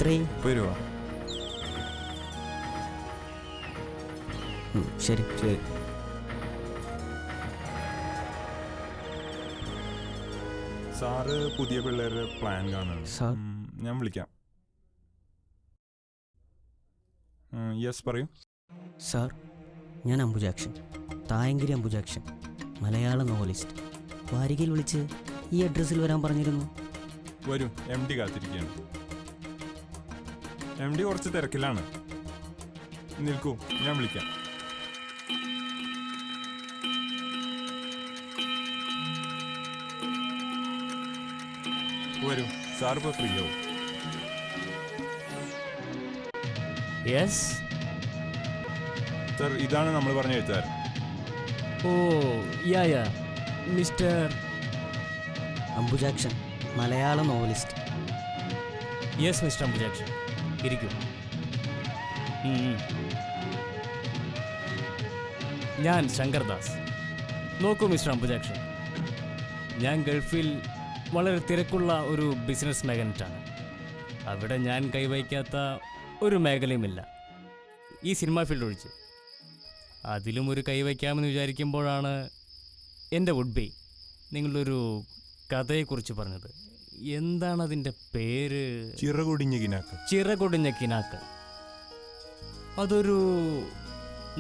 എത്രയും 30 രൂപ. ശരി ശരി. സാറ് പുതിയ പിള്ളേരുടെ പ്ലാൻ കാണുന്നു. സാർ ഞാൻ വിളിക്കാം. യെസ് പറയൂ. സാർ, ഞാൻ അംബുജാക്ഷൻ, തായങ്കിരി അംബുജാക്ഷൻ, മലയാള നോവലിസ്റ്റ്. വാരികയിൽ വിളിച്ച് ഈ അഡ്രസ്സിൽ വരാൻ പറഞ്ഞിരുന്നു. വരൂ, MD കാത്തിരിക്കുകയാണ്. MD കുറച്ച് തിരക്കിലാണ്. നിൽക്കൂ, ഞാൻ വിളിക്കാം. വരൂ, സാർ ഇപ്പോൾ ഫ്രീ ആവും. യെസ് സാർ, ഇതാണ് നമ്മൾ പറഞ്ഞ എഴുത്തുകാരൻ. ഓ യാ മിസ്റ്റർ അംബുജാക്ഷൻ, മലയാള നോവലിസ്റ്റ്. യെസ് മിസ്റ്റർ അംബുജാക്ഷൻ, ഇരിക്കൂ. ഞാൻ ശങ്കർദാസ്. നോക്കൂ മിസ്റ്റർ അംബുജാക്ഷൻ, ഞാൻ ഗൾഫിൽ വളരെ തിരക്കുള്ള ഒരു ബിസിനസ് മാഗ്നറ്റാണ്. അവിടെ ഞാൻ കൈവയ്ക്കാത്ത ഒരു മേഖലയുമില്ല, ഈ സിനിമാ ഫീൽഡ് ഒഴിച്ച്. അതിലും ഒരു കൈവയ്ക്കാമെന്ന് വിചാരിക്കുമ്പോഴാണ് എൻ്റെ വുഡ് നിങ്ങളൊരു കഥയെക്കുറിച്ച് പറഞ്ഞത്. എന്താണ് അതിൻ്റെ പേര്? ചിറകൊടിഞ്ഞ കിനാക്കൾ. ചിറകൊടിഞ്ഞ കിനാക്കൾ. അതൊരു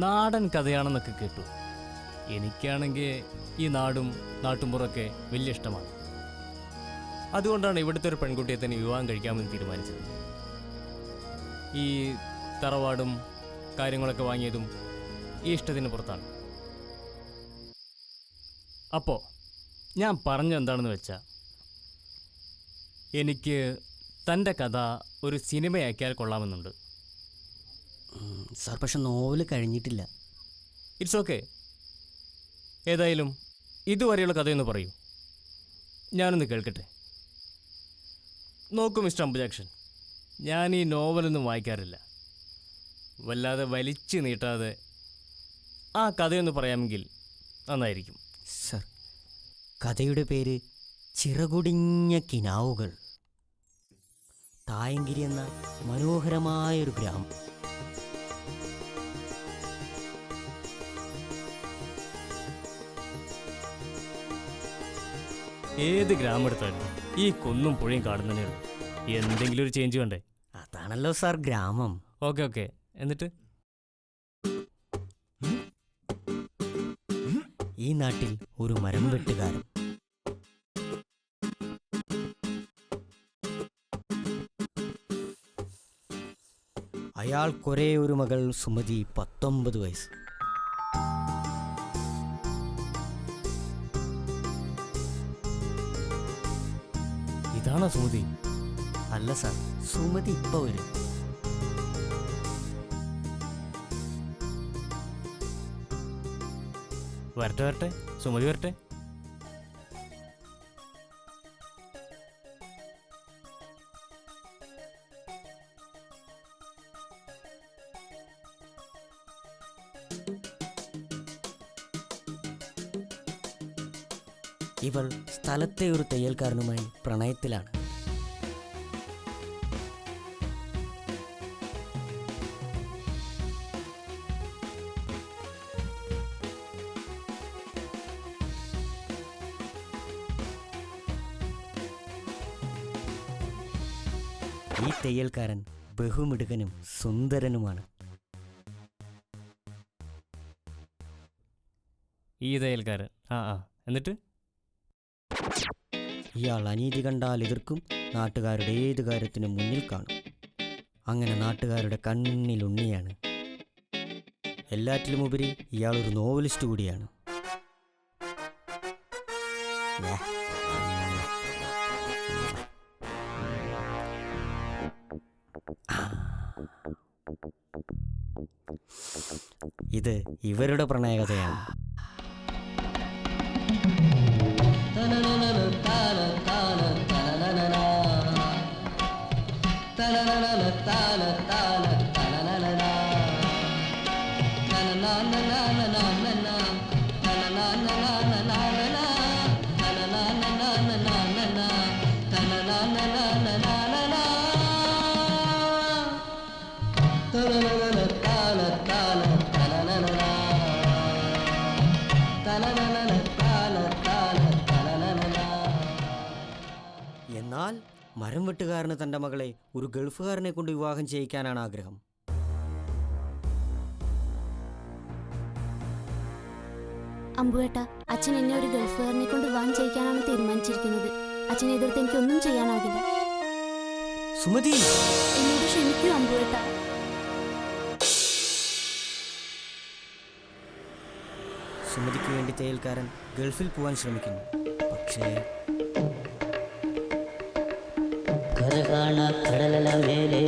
നാടൻ കഥയാണെന്നൊക്കെ കേട്ടു. എനിക്കാണെങ്കിൽ ഈ നാടും നാട്ടുമ്പുറമൊക്കെ വലിയ ഇഷ്ടമാണ്. അതുകൊണ്ടാണ് ഇവിടുത്തെ ഒരു പെൺകുട്ടിയെ തന്നെ വിവാഹം കഴിക്കാമെന്ന് തീരുമാനിച്ചത്. ഈ തറവാടും കാര്യങ്ങളൊക്കെ വാങ്ങിയതും ഈ ഇഷ്ടത്തിന് പുറത്താണ്. അപ്പോൾ ഞാൻ പറഞ്ഞെന്താണെന്ന് വെച്ചാൽ, എനിക്ക് തൻ്റെ കഥ ഒരു സിനിമയാക്കിയാൽ കൊള്ളാമെന്നുണ്ട്. സാർ, പക്ഷെ നോവൽ കഴിഞ്ഞിട്ടില്ല. It's okay. ഏതായാലും ഇതുവരെയുള്ള കഥയൊന്ന് പറയൂ, ഞാനൊന്ന് കേൾക്കട്ടെ. നോക്കൂ മിസ്റ്റർ അംബുജാക്ഷൻ, ഞാൻ ഈ നോവലൊന്നും വായിക്കാറില്ല. വല്ലാതെ വലിച്ചു നീട്ടാതെ ആ കഥയൊന്ന് പറയാമെങ്കിൽ നന്നായിരിക്കും. സർ, കഥയുടെ പേര് ചിറകുടിഞ്ഞ കിനാവുകൾ. തായങ്കിരി എന്ന മനോഹരമായൊരു ഗ്രാമം. ഏത് ഗ്രാമം എടുത്താലും ഈ കുന്നും പുഴയും കാണുന്നതേ ഉള്ളൂ. എന്തെങ്കിലും ഒരു ചേഞ്ച് വേണ്ടേ? അതാണല്ലോ സാർ ഗ്രാമം. ഓക്കെ. എന്നിട്ട് ഈ നാട്ടിൽ ഒരു മരം വെട്ടുകാരൻ. അയാൾക്കൊരേ ഒരു മകൾ സുമതി, 19 വയസ്സ്. ഇതാണോ സുമതി? അല്ല സാർ, സുമതി ഇപ്പൊ വരും. വരട്ടെ, സുമതി വരട്ടെ. ഇവൾ സ്ഥലത്തെ ഒരു തയ്യൽക്കാരനുമായി പ്രണയത്തിലാണ്. ഈ തയ്യൽക്കാരൻ ബഹുമിടുകനും സുന്ദരനുമാണ്. ഈ തയ്യൽക്കാരൻ. എന്നിട്ട് ഇയാൾ അനീതി കണ്ടാൽ എതിർക്കും, നാട്ടുകാരുടെ ഏത് കാര്യത്തിനും മുന്നിൽ കാണും. അങ്ങനെ നാട്ടുകാരുടെ കണ്ണിലുണ്ണിയാണ്. എല്ലാറ്റിലുമുപരി ഇയാളൊരു നോവലിസ്റ്റ് കൂടിയാണ്. ഇത് ഇവരുടെ പ്രണയകഥയാണ്. മരം വെട്ടുകാരന് തൻ്റെ മകളെ ഒരു ഗൾഫുകാരനെ കൊണ്ട് വിവാഹം ചെയ്യിക്കാനാണ് ആഗ്രഹം. അമ്പുവേട്ട, അച്ഛൻ എന്നെ ഒരു ഗൾഫുകാരനെ കൊണ്ട് വിവാഹം ചെയ്യിക്കാനാണ് തീരുമാനിച്ചിരിക്കുന്നത്. അച്ഛനെ എതിർത്ത് എനിക്കൊന്നും ചെയ്യാനാകില്ല. സുമതി, എന്നോട് ക്ഷമിക്കൂ അമ്പുവേട്ട. സുമതിക്ക് വേണ്ടി തയ്യൽക്കാരൻ ഗൾഫിൽ പോകാൻ ശ്രമിക്കുന്നു. പക്ഷേ കടലല മേലേ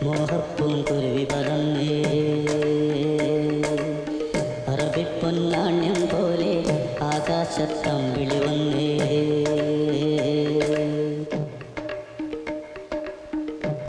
മോഹപ്പൂങ്കുരുവി പറന്നേ, അറബിപ്പൊന്നാണ്യം പോലെ ആകാശത്തമ്പിളി വന്നേ,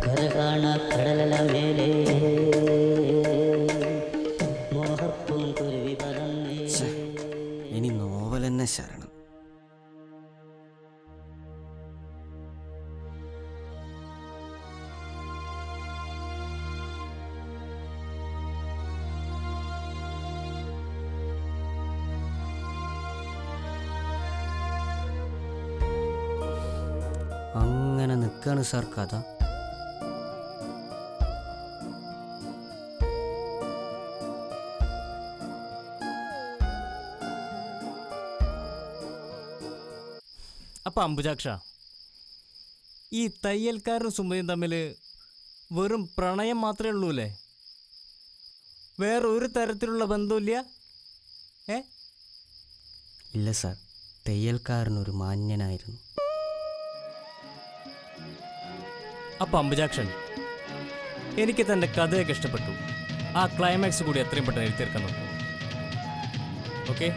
കടലല മേലേ മോഹപ്പൂങ്കുരുവി പറന്നേ. ഇനി നോവൽ തന്നെ ശരണം. അങ്ങനെ നിൽക്കാണ് സാർ കഥ. അപ്പം അംബുജാക്ഷ, ഈ തയ്യൽക്കാരനും സുമതിയും തമ്മിൽ വെറും പ്രണയം മാത്രമേ ഉള്ളൂ അല്ലേ? വേറെ ഒരു തരത്തിലുള്ള ബന്ധമില്ല? ഇല്ല സാർ, തയ്യൽക്കാരനൊരു മാന്യനായിരുന്നു. അപ്പം അംബുജാക്ഷൻ, എനിക്ക് തൻ്റെ കഥയൊക്കെ ഇഷ്ടപ്പെട്ടു. ആ ക്ലൈമാക്സ് കൂടി എത്രയും പെട്ടെന്ന് എഴുതി തീർക്കാൻ നോക്കും. ഓക്കെ?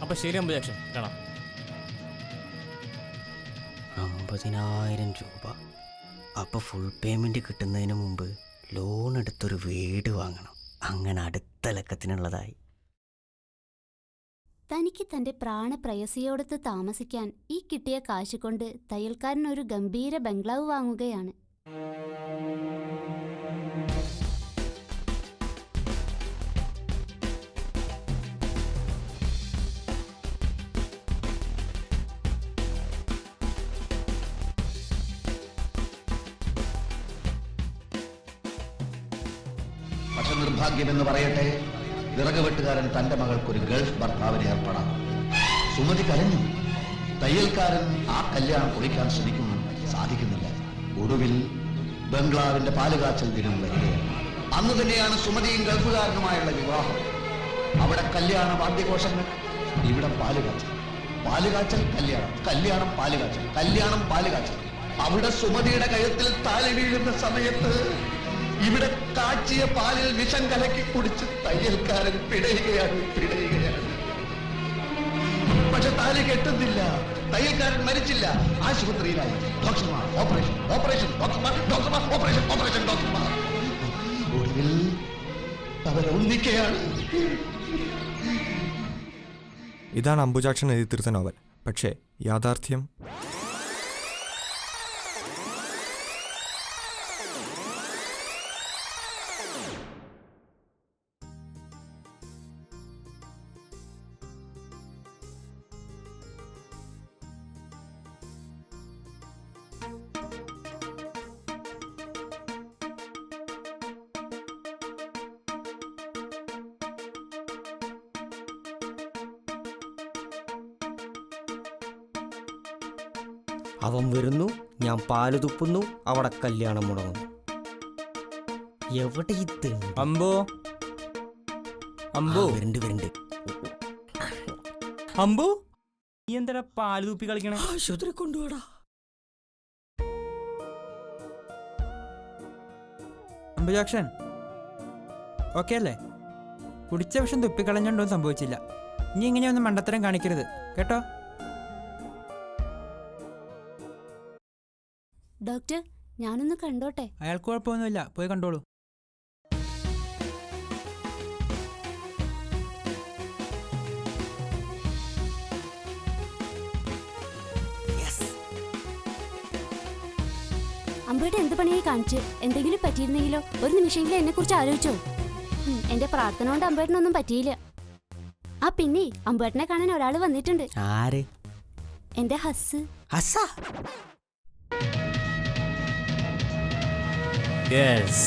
അപ്പം ശരി അംബുജാക്ഷൻ, കാണാം. 50,000 രൂപ. അപ്പോൾ ഫുൾ പേയ്മെൻറ്റ് കിട്ടുന്നതിന് മുമ്പ് ലോൺ എടുത്തൊരു വീട് വാങ്ങണം. അങ്ങനെ അടുത്ത ലക്കത്തിനുള്ളതായി. തനിക്ക് തന്റെ പ്രാണപ്രയസിയോടൊത്ത് താമസിക്കാൻ ഈ കിട്ടിയ കാശ് കൊണ്ട് തയ്യൽക്കാരൻ ഒരു ഗംഭീര ബംഗ്ലാവ് വാങ്ങുകയാണ്. പക്ഷെ നിർഭാഗ്യമെന്ന് പറയട്ടെ, വിറക് വെട്ടുകാരൻ തന്റെ മകൾക്കൊരു ഗൾഫ് ഭർത്താവിനെ ഏർപ്പെടാം. സുമതി കരഞ്ഞു. തയ്യൽക്കാരൻ ആ കല്യാണം കുറിക്കാൻ ശ്രമിക്കുന്നു, സാധിക്കുന്നില്ല. ഒടുവിൽ ബംഗ്ലാവിന്റെ പാലുകാച്ചൽ ദിനം വരികയാണ്. അന്ന് തന്നെയാണ് സുമതിയും ഗൾഫുകാരനുമായുള്ള വിവാഹം. അവിടെ കല്യാണ വാദ്യഘോഷങ്ങൾ, ഇവിടെ പാലുകാച്ചൽ. പാലുകാച്ചൽ കല്യാണം, കല്യാണം പാലുകാച്ചൽ, കല്യാണം പാലുകാച്ചൽ. അവിടെ സുമതിയുടെ കഴുത്തിൽ താലി വീഴുന്ന സമയത്ത് ഇവിടെ കാച്ചിയ പാലിൽ വിഷം കലക്കി കുടിച്ച് തയ്യൽക്കാരൻ പിടയുകയാണ്. പക്ഷെ താലി കെട്ടുന്നില്ല. തയ്യൽക്കാരൻ മരിച്ചില്ല, ആശുപത്രിയിലായി. ഡോക്ടർമാർ ഓപ്പറേഷൻ, ഓപ്പറേഷൻ, ഡോക്ടർമാർ, ഡോക്ടർമാർ, ഓപ്പറേഷൻ, ഓപ്പറേഷൻ, ഡോക്ടർമാർ. ഒടുവിൽ അവരൊന്നിക്കുകയാണ്. ഇതാണ് അംബുജാക്ഷൻ എഴുതി തീർത്ത നോവൽ. പക്ഷേ യാഥാർത്ഥ്യം അവൻ വരുന്നു, ഞാൻ പാല് തുപ്പുന്നു, അവിടെ കല്യാണം മുടങ്ങുന്നു. എവിടെ അമ്പോ അമ്പോ വരുന്നുണ്ട്. അമ്പു, നീ എന്താ പാല് തൂപ്പി കളിക്കണേ? ആശുപത്രി കൊണ്ടുപോടാ. അംബുജാക്ഷൻ ഓക്കെ അല്ലേ? കുടിച്ച വിഷം തുപ്പിക്കളഞ്ഞോണ്ടോ സംഭവിച്ചില്ല. ഇനി ഇങ്ങനെയൊന്നും മണ്ടത്തരം കാണിക്കരുത് കേട്ടോ. ഡോക്ടർ, ഞാനൊന്ന് കണ്ടോട്ടെ? അയാൾക്ക് കുഴപ്പമൊന്നുമില്ല, പോയി കണ്ടോളൂ. അമ്പുവേട്ട എന്ത് പണിയായി കാണിച്ച്? എന്തെങ്കിലും പറ്റിയിരുന്നെങ്കിലോ? ഒരു നിമിഷമെങ്കിലും എന്നെ കുറിച്ച് ആലോചിച്ചോ? എന്റെ പ്രാർത്ഥന കൊണ്ട് അമ്പുവേട്ടനൊന്നും പറ്റിയില്ല. ആ പിന്നെ അമ്പുവേട്ടനെ കാണാൻ ഒരാൾ വന്നിട്ടുണ്ട്. ആര്? എന്റെ ഹസ്. ഹസ്സാ? യെസ്.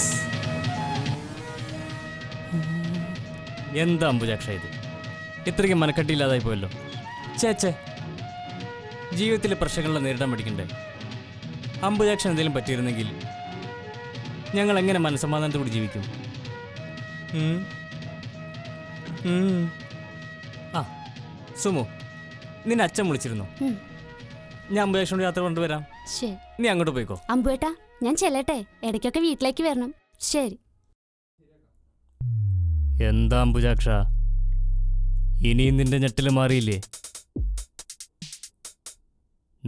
എന്താ അംബുജാക്ഷ ഇത്? ഇത്രയ്ക്ക് മനക്കെട്ടില്ലാതായി പോയല്ലോ. ചേച്ചേ, ജീവിതത്തിലെ പ്രശ്നങ്ങളെ നേരിടാൻ പഠിക്കണ്ടേ? അംബുജാക്ഷൻ എന്തെങ്കിലും പറ്റിയിരുന്നെങ്കിൽ ഞങ്ങൾ എങ്ങനെ മനസ്സമാധാനത്തോടെ ജീവിക്കും? ആ സുമു, നിന്നെ അച്ഛൻ വിളിച്ചിരുന്നു. ഞാൻ അംബുജാക്ഷനോട് യാത്ര കൊണ്ടുവരാം. ശരി, നീ അങ്ങോട്ട് പോയിക്കോ. അമ്പുവേട്ടാ ഞാൻ ചെല്ലട്ടെ, ഇടയ്ക്കൊക്കെ വീട്ടിലേക്ക് വരണം. ശരി. എന്താ അംബുജാക്ഷ, ഇനിയും നിന്റെ ഞെട്ടല് മാറിയില്ലേ?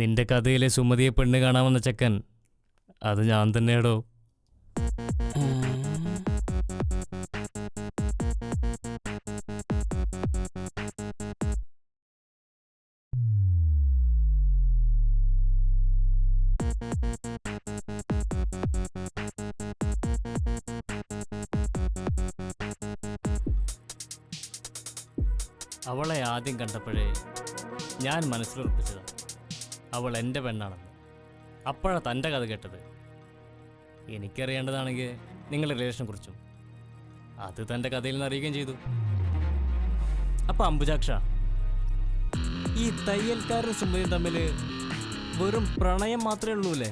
നിന്റെ കഥയിലെ സുമതിയെ പെണ്ണ് കാണാമെന്ന ചെക്കൻ അത് ഞാൻ തന്നെയാടോ. അവളെ ആദ്യം കണ്ടപ്പോഴേ ഞാൻ മനസ്സിലുറപ്പിച്ചതാണ് അവൾ എൻ്റെ പെണ്ണാണെന്ന്. അപ്പോഴാണ് തൻ്റെ കഥ കേട്ടത്. എനിക്കറിയേണ്ടതാണെങ്കിൽ നിങ്ങളുടെ റിലേഷനെ കുറിച്ചും അത് തൻ്റെ കഥയിൽ നിന്ന് അറിയുകയും ചെയ്തു. അപ്പം അംബുജാക്ഷ, ഈ തയ്യൽക്കാരനും സുമതിയും തമ്മിൽ വെറും പ്രണയം മാത്രമേ ഉള്ളൂ അല്ലേ?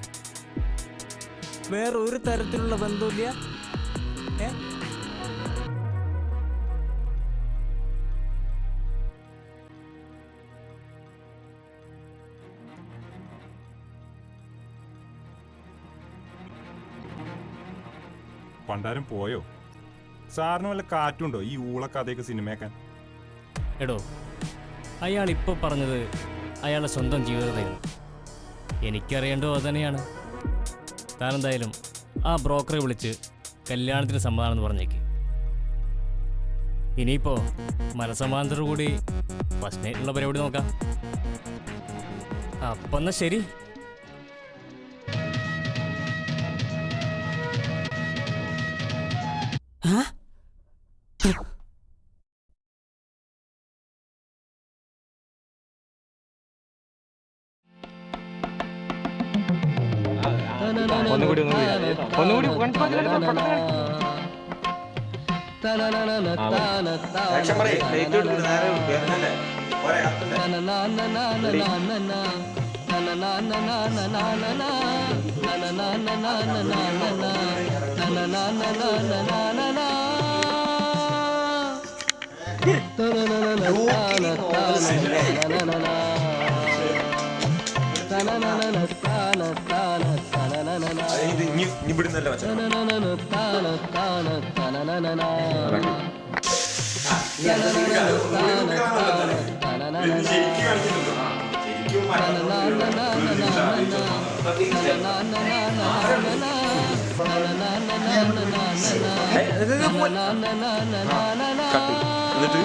വേറെ ഒരു തരത്തിലുള്ള ബന്ധമില്ല? പണ്ടാരം പോയോ? സാറിന് വല്ല കാറ്റുണ്ടോ ഈ ഊളക്കഥയൊക്കെ സിനിമയാക്കാൻ? എടോ, അയാൾ ഇപ്പോൾ പറഞ്ഞത് അയാളുടെ സ്വന്തം ജീവിതകഥയാണ്. എനിക്കറിയേണ്ടോ അതുതന്നെയാണ്. താനെന്തായാലും ആ ബ്രോക്കറെ വിളിച്ച് കല്യാണത്തിന് സമ്മതമാണെന്ന് പറഞ്ഞേക്ക്. ഇനിയിപ്പോൾ മനസമാന്തരം കൂടി ഫസ്റ്റ് നൈറ്റിലുള്ള പരിപാടി നോക്കാം. അപ്പം എന്നാൽ ശരി. എന്നിട്ട്